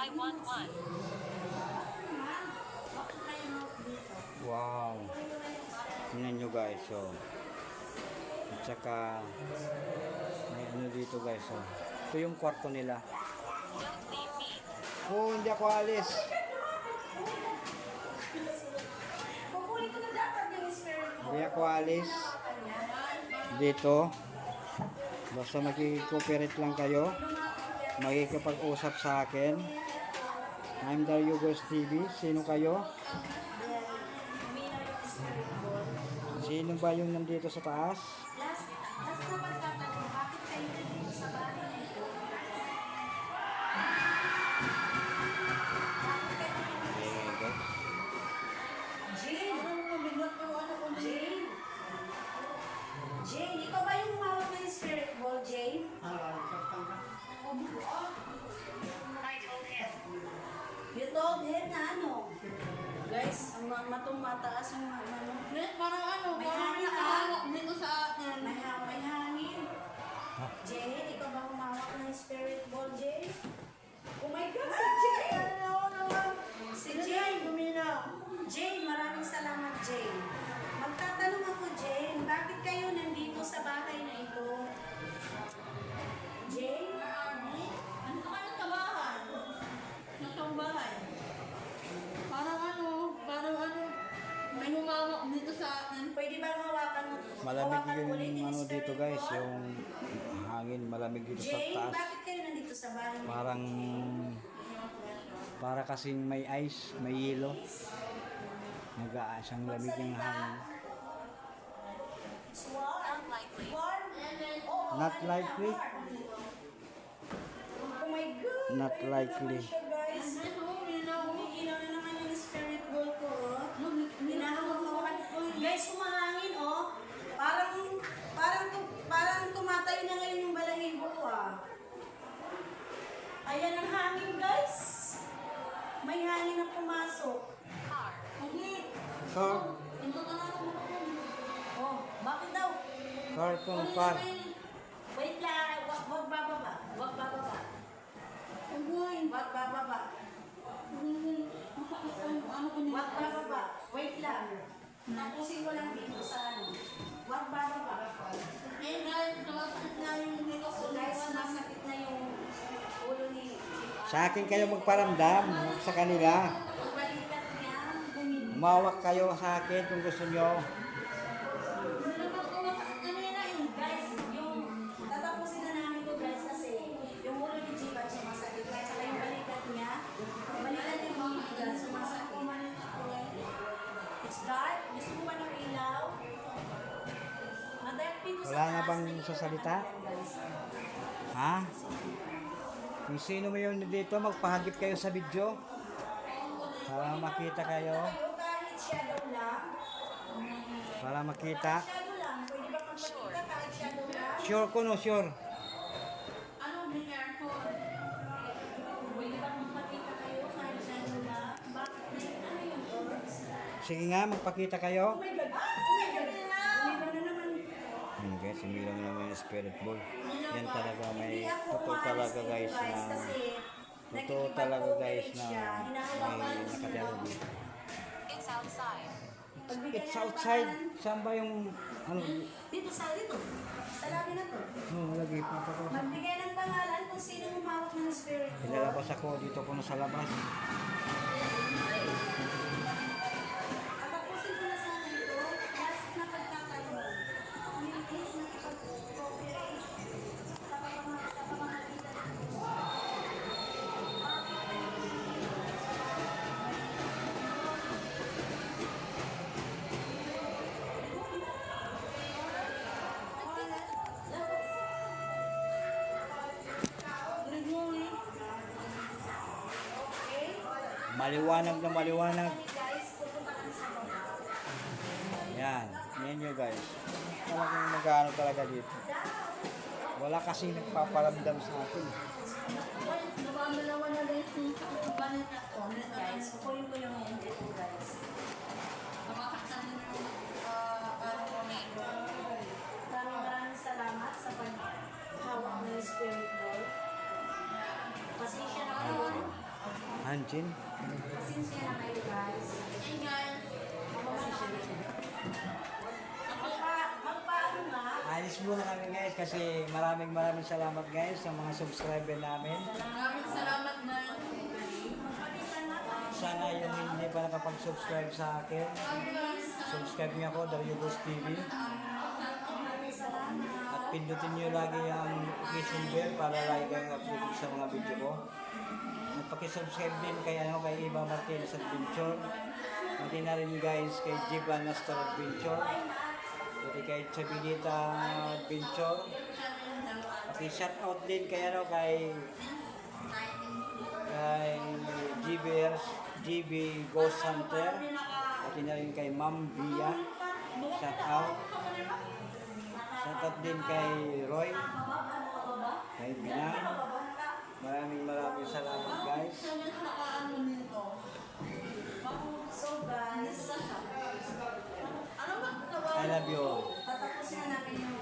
I want one. Wow. Tingnan nyo guys, so. At saka, may ano dito guys, so. Ito yung kwarto nila. Don't leave me. Oh, hindi ako alis. Hindi ako alis. Dito. Basta makikooperate lang kayo. Makikipag-usap sa akin. I'm Dario Ghost TV. Sino kayo? Sino ba yung nandito sa taas? Last na magtatanong, bakit kayo nandito sa bahay na ito? Okay, guys. Jane! Jane! Jane, ikaw ba yung humawak ng spirit ball, Jane? I told him. You told him na ano? Guys, ang mataas yung ano. Parang ano, May parang hangin nakahawak dito sa akin. May hangin. Jane, ikaw ba humawak ng spirit ball, Jane? Oh my God, si Jane! Si Jane! Jane, maraming salamat, Jane. Magtatanong ako, Jane, bakit kayo nandito sa bahay na ito? Jane? Ano ka kayo sa bahay? Nasa bahay. Parang ano, may humawak dito sa akin. Pwede ba hawakan mo? Malamig hawakan mo ulit yung ano spirit dito guys, ball? yung hangin malamig dito sa Jane, taas. bakit kayo nandito sa bahay na ito? Para kasing may ice, may yelo. Nag-aasang lamig ng hangin. Unlikely. Not likely. Oh my God! Not ayun na likely. naman siya, guys. Umiilaw na naman yung spirit ball ko. Oh. Hinahawak. Guys, humahangin, oh. Parang tumatayo na ngayon yung balahibo ko, ah. Ayan ang hangin, guys. May hangin na pumasok. Car. Car, Oh, bakit daw? cartoon car. Wait lang, wag bababa. Wag bababa. Wag bababa. Wag bababa. Wait lang. Tapusin ko lang dito sa ano. Wag bababa. Eh, guys, sumasakit na yung dito ko. So guys, masakit na yung ulo ni Sa akin kayo magparamdam, huwag sa kanila. Ang balikat niya, bumili. Umawak kayo sa akin kung gusto nyo. Guys, yung tatapusin na namin to guys kasi yung ulo ni Jivan sumasakit na saka yung balikat niya yung higa sumasakit. It's dark. Gusto mo ba ng ilaw? Madark dito sa Wala na taas, bang may ilaw sasalita? na yan, guys. Ha? Kung sino mo yung dito, magpahagip kayo sa video. Para makita kayo. Kayo kahit shadow lang. Para makita. Shadow lang. Pwede ba magpakita kahit shadow lang? Sure ko no, sure. Ano, be careful. Pwede ba magpakita kayo kahit shadow lang? Bakit? Ano yung doors? Sige nga, magpakita kayo. Oh my God! Oh my God! Umiba na naman. Guys, hindi lang naman yung spirit ball. Yan talaga may, Hindi ako totoo umalis talaga dito, guys na, kasi totoo talaga guys na siya. Hinahawakan may siya. nakatira dito. It's outside. Pagbigyan It's ng outside. pangalan, Saan ba yung, ano, dito sa labi na to. lagi pa pa ko. Magbigay ng pangalan kung sino humawak ng spirit ball. Pinalabas ako dito ko na sa labas. Tapusin ko na sana ito. Last na pagtatanong. Please, nakipag-cooperate sa pamamagitan ng Maliwanag na maliwanag. guys, pupunta kami sa baba. Yan. Yan nyo guys. Talagang nag-ano talaga dito. Wala kasi nagpaparamdam sa akin. Nabamalawa na guys yung banit ako. Guys, kukunin ko yung hindi ko guys. Nakakaksan din yung parang tornado. Maraming salamat sa paghawak ng spirit ball. Pasensya na kayo. Hanjin. Pasensya na kayo guys. Ingay. Magpaano na? Alis muna kami guys kasi maraming salamat guys sa mga subscriber namin. Maraming salamat na. Sana yung hindi pa nakapag-subscribe sa akin, subscribe niyo ako, Darius TV. At pindutin niyo lagi ang notification bell para lagi kayong upload sa mga video ko. At pakisubscribe din kay Iba Martinez Adventure. Pati na rin guys kay Jiba Nastar Adventure. Pati kay Chabinita Adventure. Pati shoutout din kay GB Ghost Hunter. Pati na rin kay Ma'am Bia. Shoutout. Shoutout din kay Roy. Kay Binang. Maraming salamat guys. So guys, I love you all. tatapusin na namin yung